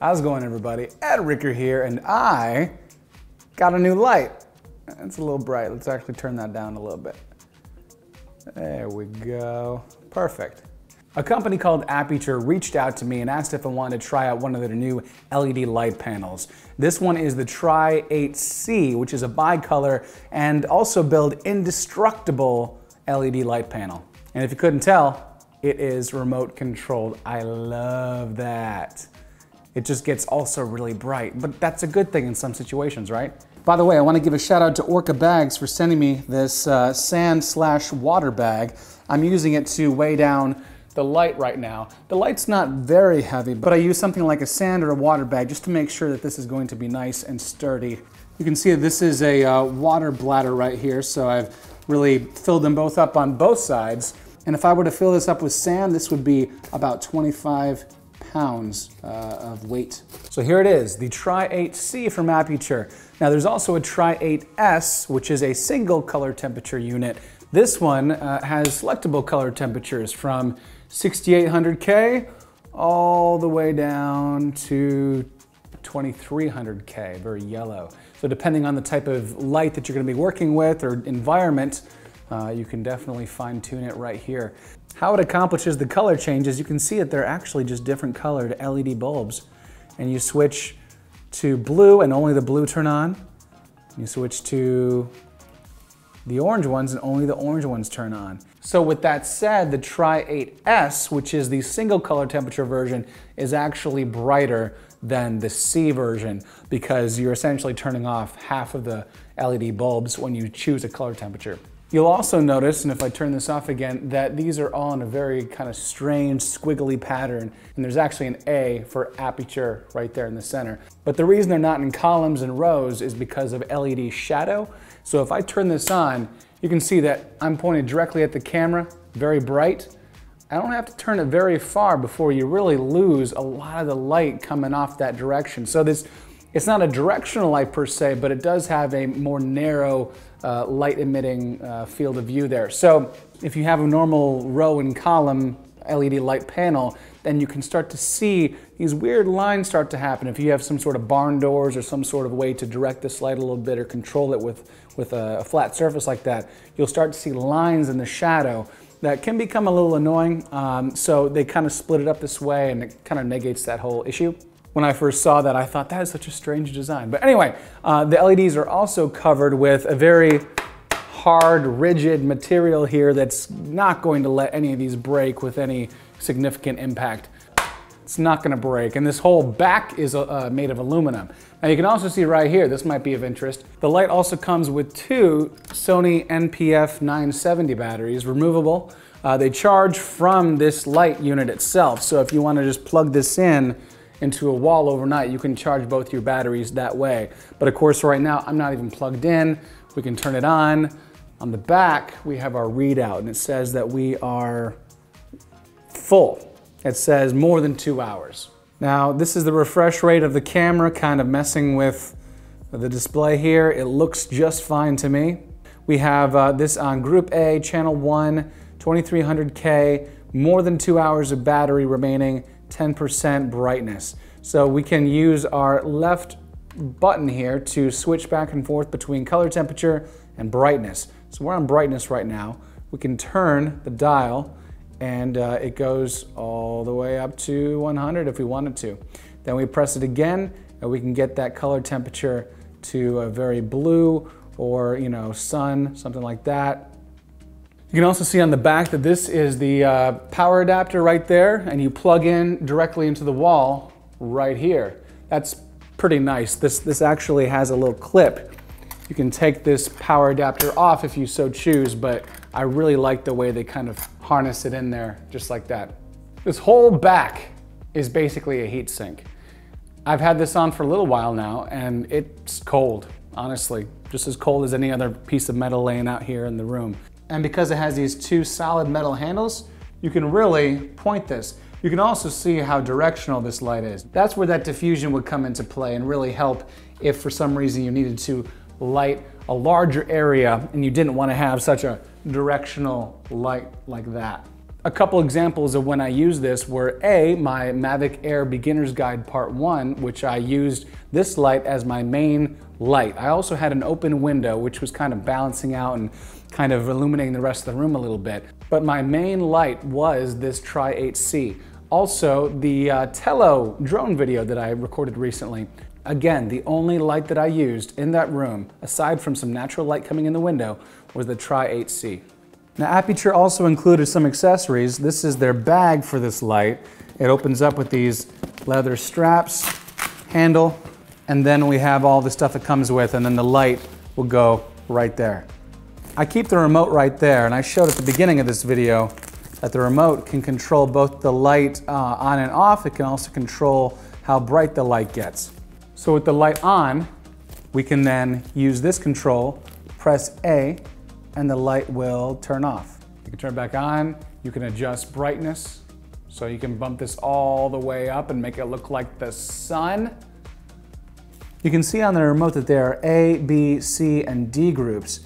How's it going, everybody? Ed Ricker here, and I got a new light. It's a little bright. Let's actually turn that down a little bit. There we go. Perfect. A company called Aputure reached out to me and asked if I wanted to try out one of their new LED light panels. This one is the Tri-8 C, which is a bicolor and also build indestructible LED light panel. And if you couldn't tell, it is remote controlled. I love that. It just gets also really bright, but that's a good thing in some situations, right? By the way, I want to give a shout out to Orca Bags for sending me this sand/water bag. I'm using it to weigh down the light right now. The light's not very heavy, but I use something like a sand or a water bag just to make sure that this is going to be nice and sturdy. You can see that this is a water bladder right here, so I've really filled them both up on both sides. And if I were to fill this up with sand, this would be about 25 pounds of weight. So here it is, the Tri-8 C from Aputure. Now there's also a Tri-8 S, which is a single color temperature unit. This one has selectable color temperatures from 6800K all the way down to 2300K, very yellow. So depending on the type of light that you're going to be working with or environment, you can definitely fine tune it right here. How it accomplishes the color changes, you can see that they're actually just different colored LED bulbs. And you switch to blue and only the blue turn on. You switch to the orange ones and only the orange ones turn on. So with that said, the Tri-8 S, which is the single color temperature version, is actually brighter than the C version because you're essentially turning off half of the LED bulbs when you choose a color temperature. You'll also notice, and if I turn this off again, that these are all in a very kind of strange squiggly pattern, and there's actually an A for Aputure right there in the center. But the reason they're not in columns and rows is because of LED shadow. So if I turn this on, you can see that I'm pointed directly at the camera, very bright. I don't have to turn it very far before you really lose a lot of the light coming off that direction. So it's not a directional light per se, but it does have a more narrow light emitting field of view there. So if you have a normal row and column LED light panel, then you can start to see these weird lines start to happen. If you have some sort of barn doors or some sort of way to direct this light a little bit or control it with a flat surface like that, you'll start to see lines in the shadow that can become a little annoying. So they kind of split it up this way and it kind of negates that whole issue. When I first saw that, I thought that is such a strange design. But anyway, the LEDs are also covered with a very hard, rigid material here that's not going to let any of these break with any significant impact. It's not going to break. And this whole back is made of aluminum. Now you can also see right here, this might be of interest. The light also comes with two Sony NPF 970 batteries, removable. They charge from this light unit itself. So if you want to just plug this into a wall overnight, you can charge both your batteries that way. But of course right now I'm not even plugged in. We can turn it on. On the back we have our readout and it says that we are full. It says more than 2 hours. Now this is the refresh rate of the camera kind of messing with the display here. It looks just fine to me. We have this on Group A, Channel 1, 2300K, more than 2 hours of battery remaining, 10% brightness. So we can use our left button here to switch back and forth between color temperature and brightness. So we're on brightness right now. We can turn the dial and it goes all the way up to 100 if we wanted to. Then we press it again and we can get that color temperature to a very blue or, you know, sun, something like that. You can also see on the back that this is the power adapter right there, and you plug in directly into the wall right here. That's pretty nice. This actually has a little clip. You can take this power adapter off if you so choose, but I really like the way they kind of harness it in there just like that. This whole back is basically a heat sink. I've had this on for a little while now and it's cold, honestly, just as cold as any other piece of metal laying out here in the room. And because it has these two solid metal handles, you can really point this. You can also see how directional this light is. That's where that diffusion would come into play and really help if for some reason you needed to light a larger area and you didn't want to have such a directional light like that. A couple examples of when I used this were my Mavic Air Beginner's Guide Part 1, which I used this light as my main light. I also had an open window, which was kind of balancing out and kind of illuminating the rest of the room a little bit. But my main light was this Tri-8 C. Also, the Tello drone video that I recorded recently. Again, the only light that I used in that room, aside from some natural light coming in the window, was the Tri-8 C. Now, Aputure also included some accessories. This is their bag for this light. It opens up with these leather straps, handle, and then we have all the stuff that comes with, and then the light will go right there. I keep the remote right there, and I showed at the beginning of this video that the remote can control both the light on and off. It can also control how bright the light gets. So with the light on, we can then use this control, press A, and the light will turn off. You can turn it back on, you can adjust brightness, so you can bump this all the way up and make it look like the sun. You can see on the remote that there are A, B, C, and D groups.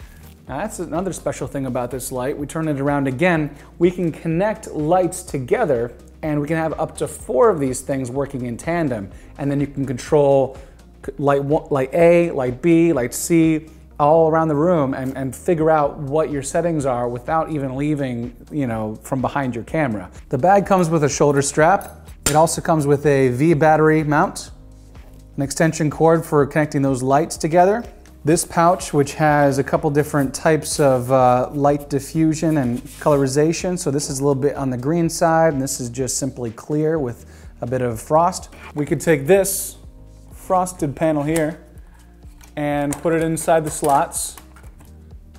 Now that's another special thing about this light. We turn it around again, we can connect lights together and we can have up to 4 of these things working in tandem. And then you can control light A, light B, light C, all around the room and figure out what your settings are without even leaving, from behind your camera. The bag comes with a shoulder strap. It also comes with a V battery mount, an extension cord for connecting those lights together. This pouch, which has a couple different types of light diffusion and colorization. So this is a little bit on the green side, and this is just simply clear with a bit of frost. We could take this frosted panel here and put it inside the slots.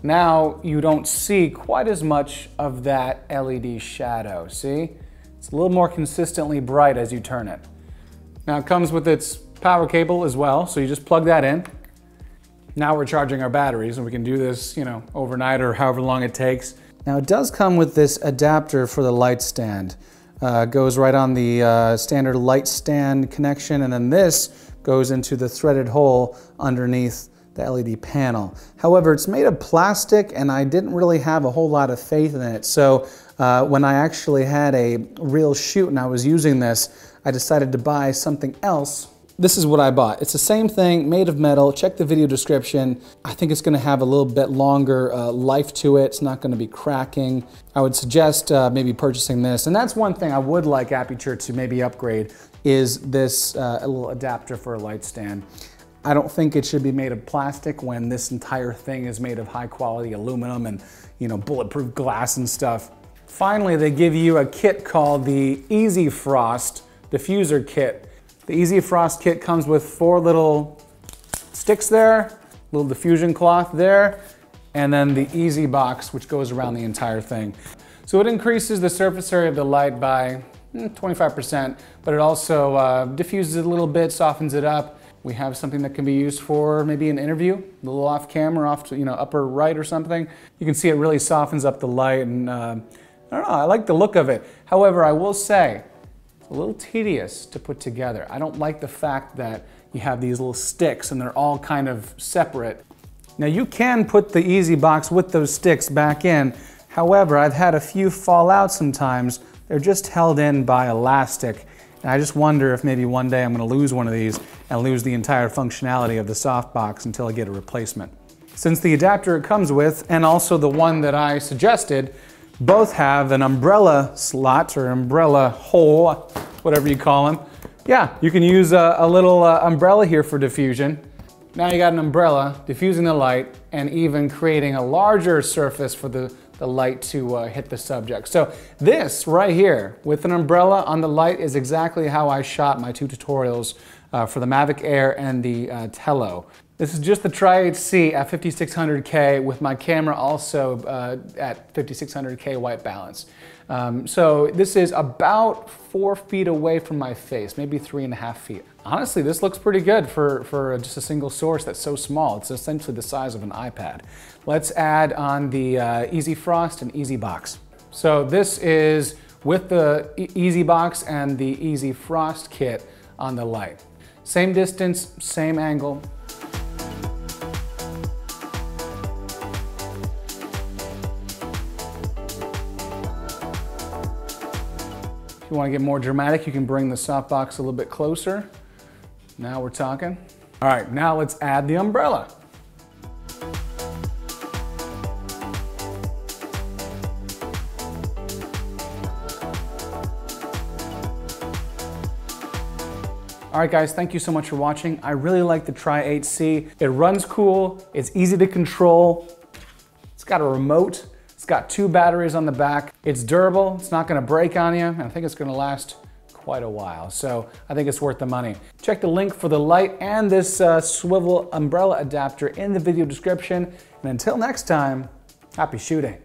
Now you don't see quite as much of that LED shadow, see? It's a little more consistently bright as you turn it. Now it comes with its power cable as well, so you just plug that in. Now we're charging our batteries and we can do this, overnight or however long it takes. Now it does come with this adapter for the light stand. It goes right on the standard light stand connection, and then this goes into the threaded hole underneath the LED panel. However, it's made of plastic and I didn't really have a whole lot of faith in it. So when I actually had a real shoot and I was using this, I decided to buy something else. This is what I bought. It's the same thing, made of metal. Check the video description. I think it's gonna have a little bit longer life to it. It's not gonna be cracking. I would suggest maybe purchasing this. And that's one thing I would like Aputure to maybe upgrade, is this a little adapter for a light stand. I don't think it should be made of plastic when this entire thing is made of high quality aluminum and bulletproof glass and stuff. Finally, they give you a kit called the Easy Frost diffuser kit. The Easy Frost kit comes with 4 little sticks there, little diffusion cloth there, and then the Easy box, which goes around the entire thing. So it increases the surface area of the light by 25%, but it also diffuses it a little bit, softens it up. We have something that can be used for maybe an interview, a little off camera, off to upper right or something. You can see it really softens up the light, and I don't know, I like the look of it. However, I will say, a little tedious to put together. I don't like the fact that you have these little sticks and they're all kind of separate. Now you can put the Easy box with those sticks back in. However, I've had a few fall out sometimes. They're just held in by elastic. And I just wonder if maybe one day I'm gonna lose one of these and lose the entire functionality of the softbox until I get a replacement. Since the adapter it comes with, and also the one that I suggested, both have an umbrella slot or umbrella hole, whatever you call them. Yeah, you can use a little umbrella here for diffusion. Now you got an umbrella diffusing the light and even creating a larger surface for the light to hit the subject. So this right here with an umbrella on the light is exactly how I shot my 2 tutorials for the Mavic Air and the Tello. This is just the Tri-8 C at 5600K with my camera also at 5600K white balance. So this is about 4 feet away from my face, maybe 3.5 feet. Honestly, this looks pretty good for just a single source that's so small. It's essentially the size of an iPad. Let's add on the Easy Frost and Easy Box. So this is with the Easy Box and the Easy Frost kit on the light. Same distance, same angle. If you want to get more dramatic, you can bring the softbox a little bit closer. Now we're talking. All right, now let's add the umbrella. All right guys, thank you so much for watching. I really like the Tri-8 C. It runs cool, it's easy to control, it's got a remote, it's got 2 batteries on the back, it's durable, it's not gonna break on you, and I think it's gonna last quite a while. So I think it's worth the money. Check the link for the light and this swivel umbrella adapter in the video description. And until next time, happy shooting.